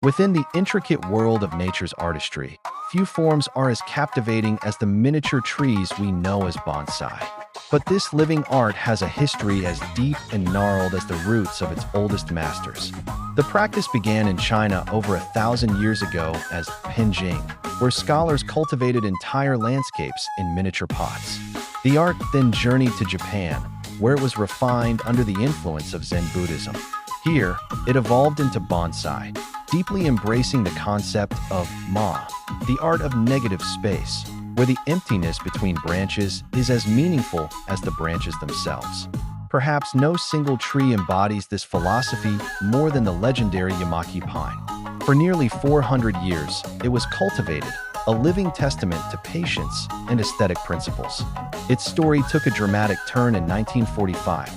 Within the intricate world of nature's artistry, few forms are as captivating as the miniature trees we know as bonsai. But this living art has a history as deep and gnarled as the roots of its oldest masters. The practice began in China over 1,000 years ago as Penjing, where scholars cultivated entire landscapes in miniature pots. The art then journeyed to Japan, where it was refined under the influence of Zen Buddhism. Here, it evolved into bonsai, deeply embracing the concept of ma, the art of negative space, where the emptiness between branches is as meaningful as the branches themselves. Perhaps no single tree embodies this philosophy more than the legendary Yamaki pine. For nearly 400 years, it was cultivated, a living testament to patience and aesthetic principles. Its story took a dramatic turn in 1945.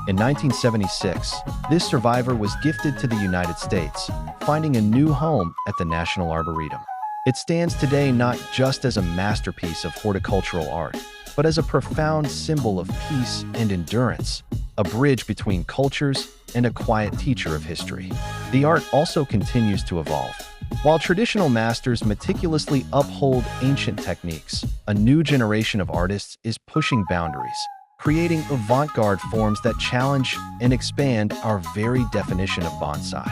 In 1976, this survivor was gifted to the United States, finding a new home at the National Arboretum. It stands today not just as a masterpiece of horticultural art, but as a profound symbol of peace and endurance, a bridge between cultures and a quiet teacher of history. The art also continues to evolve. While traditional masters meticulously uphold ancient techniques, a new generation of artists is pushing boundaries, creating avant-garde forms that challenge and expand our very definition of bonsai.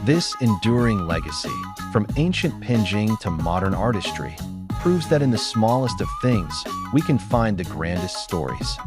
This enduring legacy, from ancient Penjing to modern artistry, proves that in the smallest of things, we can find the grandest stories.